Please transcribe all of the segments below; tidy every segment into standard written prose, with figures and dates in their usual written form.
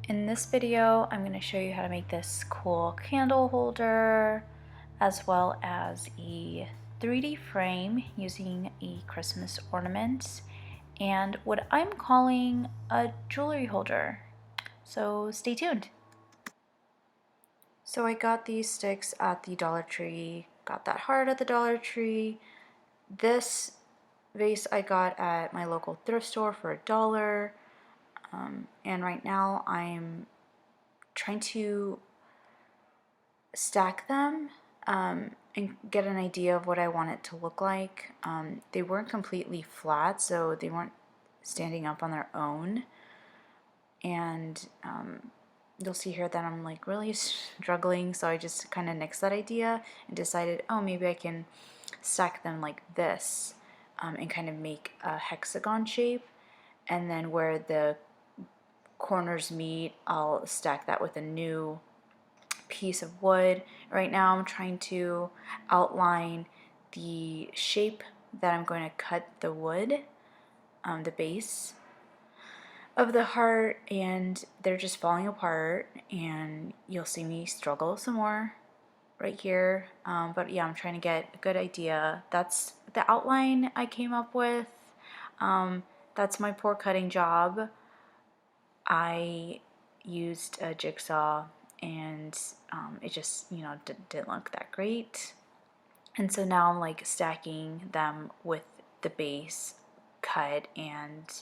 In this video, I'm going to show you how to make this cool candle holder as well as a 3D frame using a Christmas ornament and what I'm calling a jewelry holder. So stay tuned. So I got these sticks at the Dollar Tree, got that heart at the Dollar Tree. This vase I got at my local thrift store for $1. And right now I'm trying to stack them and get an idea of what I want it to look like. They weren't completely flat, so they weren't standing up on their own. And you'll see here that I'm like really struggling, so I just kind of nixed that idea and decided, oh, maybe I can stack them like this and kind of make a hexagon shape. And then where the corners meet, I'll stack that with a new piece of wood. Right now I'm trying to outline the shape that I'm going to cut the wood, the base of the heart, and they're just falling apart, and you'll see me struggle some more right here. But yeah, I'm trying to get a good idea. That's the outline I came up with. That's my poor cutting job. I used a jigsaw and it just, didn't look that great. And so now I'm like stacking them with the base cut, and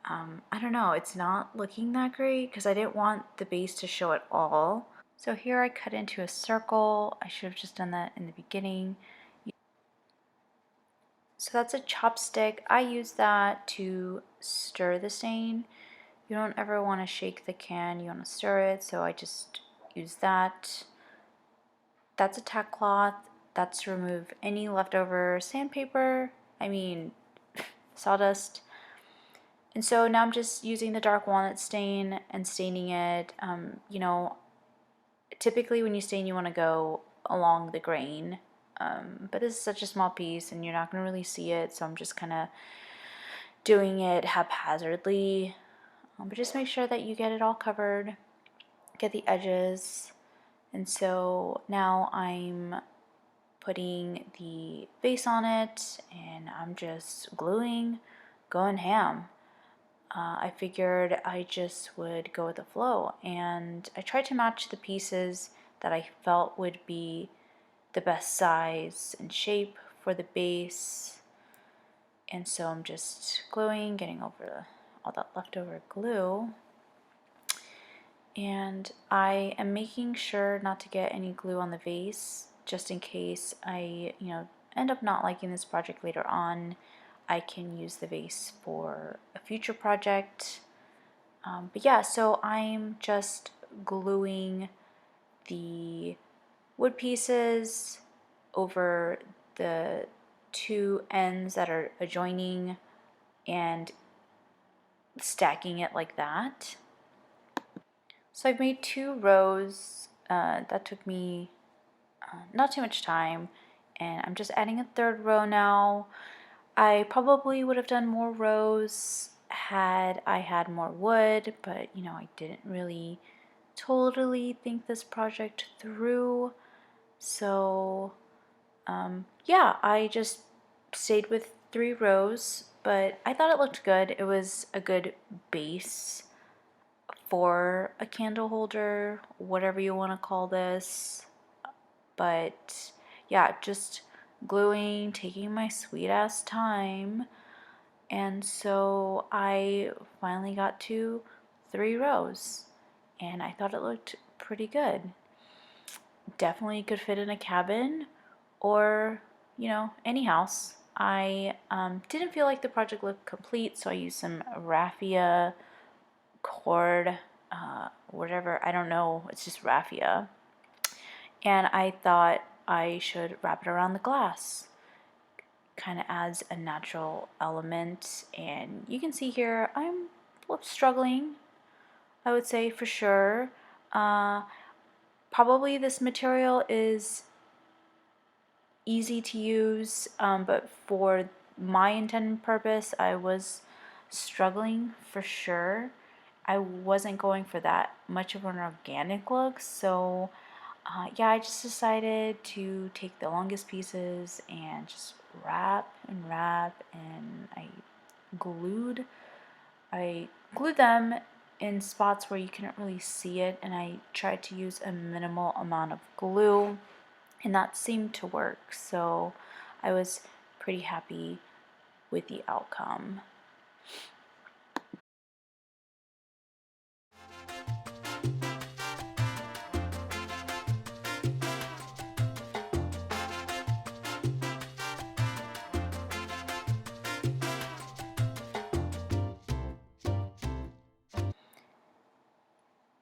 I don't know, it's not looking that great because I didn't want the base to show at all. So here I cut into a circle. I should have just done that in the beginning. So that's a chopstick. I use that to stir the stain. You don't ever want to shake the can, you want to stir it, so I just use that. That's a tack cloth. That's to remove any leftover sandpaper, sawdust. And so now I'm just using the dark walnut stain and staining it. Typically when you stain, you want to go along the grain, but this is such a small piece and you're not going to really see it, so I'm just kind of doing it haphazardly. But just make sure that you get it all covered, get the edges. And so now I'm putting the base on it and I'm just gluing, going ham. I figured I just would go with the flow, and I tried to match the pieces that I felt would be the best size and shape for the base. And so I'm just gluing, getting over all that leftover glue. And I am making sure not to get any glue on the vase, just in case I, end up not liking this project later on. I can use the vase for a future project. But yeah, so I'm just gluing the wood pieces over the two ends that are adjoining and stacking it like that. So I've made 2 rows. That took me not too much time, and I'm just adding a 3rd row now. I probably would have done more rows had I had more wood, but I didn't really totally think this project through. So yeah, I just stayed with 3 rows, but I thought it looked good. It was a good base for a candle holder, whatever you want to call this. But yeah, just gluing, taking my sweet ass time. And so I finally got to 3 rows and I thought it looked pretty good. Definitely could fit in a cabin or, any house. I didn't feel like the project looked complete, so I used some raffia cord, whatever, I don't know, it's just raffia. And I thought I should wrap it around the glass. Kind of adds a natural element, and you can see here I'm struggling, I would say, for sure. Probably this material is easy to use, but for my intended purpose I was struggling for sure. I wasn't going for that much of an organic look, so yeah, I just decided to take the longest pieces and just wrap and wrap, and glued I glued them in spots where you couldn't really see it, and I tried to use a minimal amount of glue, and that seemed to work. So I was pretty happy with the outcome.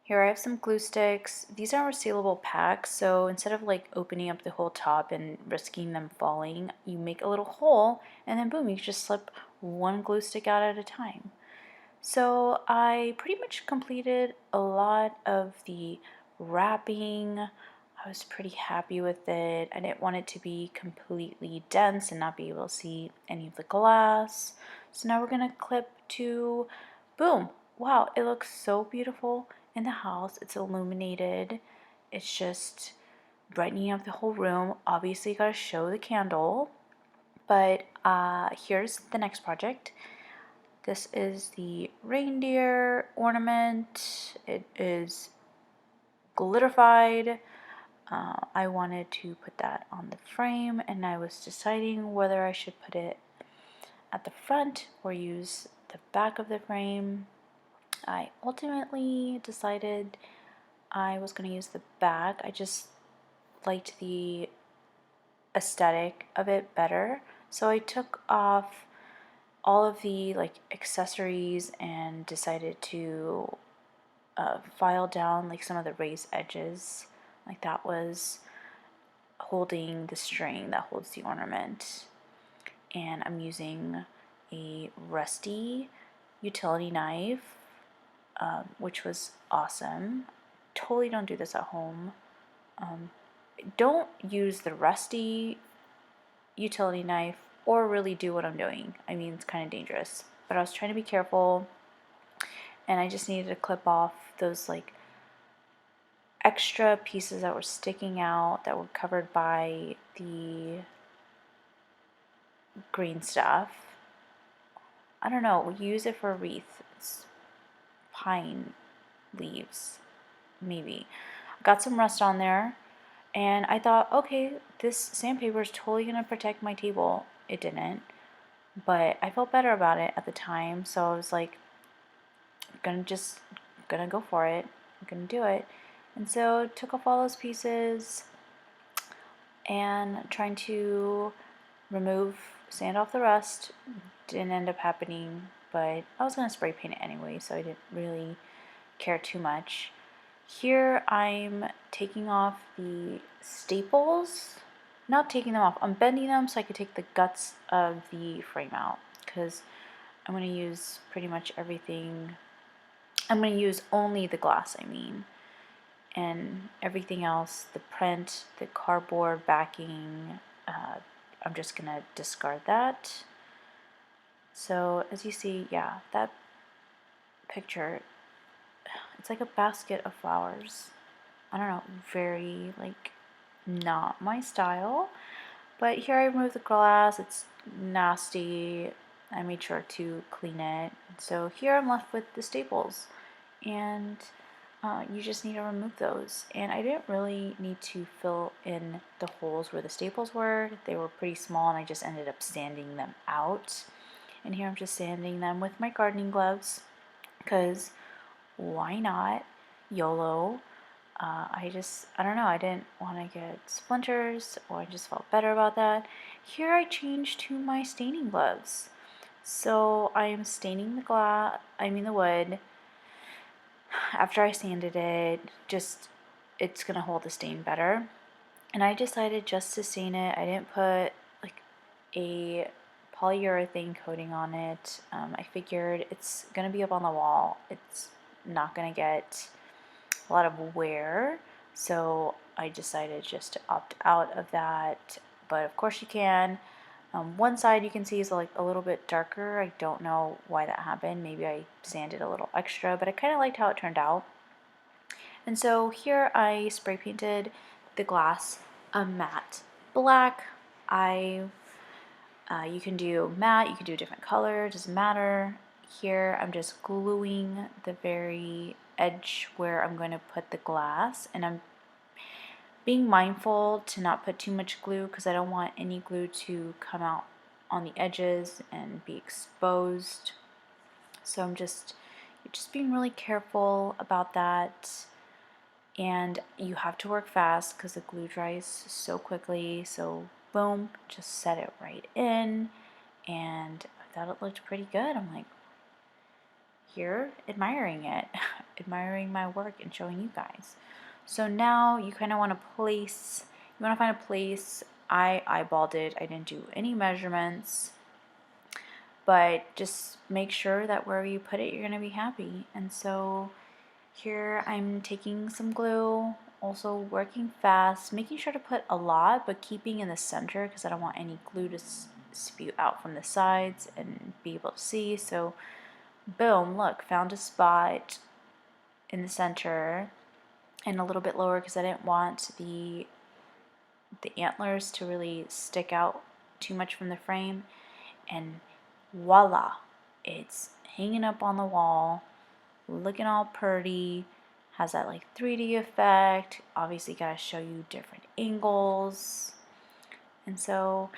Here I have some glue sticks. These are resealable packs, so instead of like opening up the whole top and risking them falling, you make a little hole and then boom, you just slip one glue stick out at a time. So I pretty much completed a lot of the wrapping. I was pretty happy with it. I didn't want it to be completely dense and not be able to see any of the glass. So now we're gonna clip to, boom. Wow, it looks so beautiful in the house. It's illuminated. It's just brightening up the whole room. Obviously, you gotta show the candle. But here's the next project. This is the reindeer ornament. It is glitterified. I wanted to put that on the frame, and I was deciding whether I should put it at the front or use the back of the frame. I ultimately decided I was going to use the back. I just liked the aesthetic of it better. So I took off all of the like accessories and decided to file down like some of the raised edges, like that was holding the string that holds the ornament. And I'm using a rusty utility knife, which was awesome. Totally don't do this at home. Don't use the rusty utility knife or really do what I'm doing. I mean, it's kind of dangerous, but I was trying to be careful, and I just needed to clip off those like extra pieces that were sticking out that were covered by the green stuff. I don't know, we use it for a wreath. It's pine leaves, maybe. Got some rust on there, and I thought, okay, this sandpaper is totally gonna protect my table. It didn't, but I felt better about it at the time, so I was like, gonna go for it. I'm gonna do it. And so took off all those pieces and trying to sand off the rust. Didn't end up happening, but I was gonna spray paint it anyway, so I didn't really care too much. Here I'm taking off the staples, not taking them off, I'm bending them so I could take the guts of the frame out, because I'm going to use pretty much everything. I'm going to use only the glass, and everything else, the print, the cardboard backing, I'm just going to discard that. So as you see, yeah, that picture, it's like a basket of flowers. I don't know, very like not my style. But here I removed the glass, it's nasty. I made sure to clean it. So here I'm left with the staples, and you just need to remove those. And I didn't really need to fill in the holes where the staples were. They were pretty small, and I just ended up sanding them out. And here I'm just sanding them with my gardening gloves, because why not? YOLO. I don't know, I didn't want to get splinters, or I just felt better about that. Here I changed to my staining gloves. So I am staining the wood. After I sanded it, it's gonna hold the stain better. And I decided just to stain it. I didn't put like a polyurethane coating on it. I figured it's gonna be up on the wall. It's not gonna get a lot of wear, so I decided just to opt out of that. But of course you can. One side you can see is like a little bit darker. I don't know why that happened. Maybe I sanded a little extra, but I kind of liked how it turned out. And so here I spray painted the glass a matte black. You can do matte, you can do a different color, doesn't matter. Here I'm just gluing the very edge where I'm going to put the glass, and I'm being mindful to not put too much glue because I don't want any glue to come out on the edges and be exposed. So I'm just being really careful about that. And you have to work fast because the glue dries so quickly. So boom, just set it right in, and I thought it looked pretty good. I'm like, here, admiring it, admiring my work and showing you guys. So now you kind of want to place, you want to find a place. I eyeballed it. I didn't do any measurements, but just make sure that wherever you put it, you're going to be happy. And so here I'm taking some glue, also working fast, making sure to put a lot, but keeping in the center because I don't want any glue to spew out from the sides and be able to see. So boom, look, found a spot in the center and a little bit lower because I didn't want the antlers to really stick out too much from the frame. And voila, it's hanging up on the wall, looking all pretty, has that like 3D effect. Obviously gotta show you different angles. And so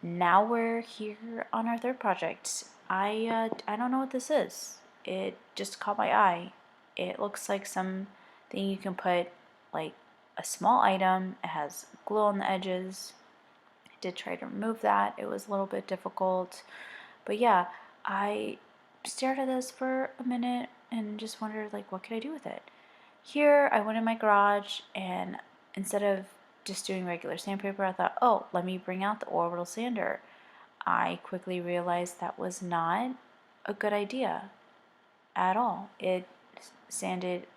now we're here on our third project. I don't know what this is. It just caught my eye. It looks like something you can put like a small item. It has glue on the edges. I did try to remove that. It was a little bit difficult. But yeah, I stared at this for a minute and just wondered like what could I do with it. Here I went in my garage, and instead of just doing regular sandpaper, I thought, oh, let me bring out the orbital sander. I quickly realized that was not a good idea at all. It sanded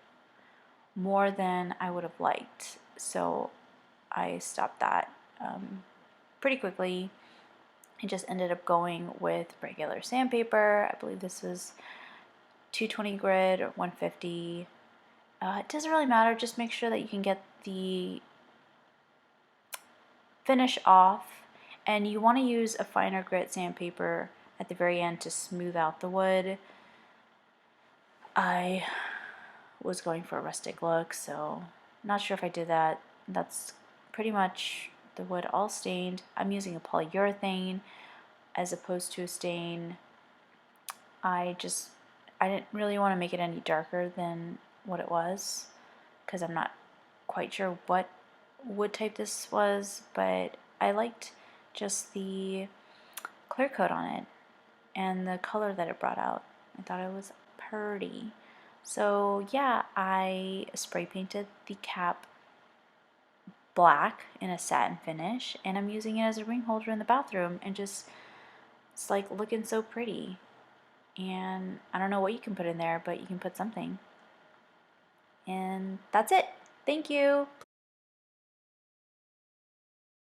more than I would have liked, so I stopped that pretty quickly. I just ended up going with regular sandpaper. I believe this was 220 grit or 150. It doesn't really matter, just make sure that you can get the finish off, and you want to use a finer grit sandpaper at the very end to smooth out the wood. I was going for a rustic look, so not sure if I did that. That's pretty much the wood all stained. I'm using a polyurethane as opposed to a stain. I didn't really want to make it any darker than what it was because I'm not quite sure what wood type this was, but I liked just the clear coat on it and the color that it brought out. I thought it was pretty. So yeah, I spray painted the cap black in a satin finish, and I'm using it as a ring holder in the bathroom, and just it's like looking so pretty. And I don't know what you can put in there, but you can put something. And that's it. Thank you.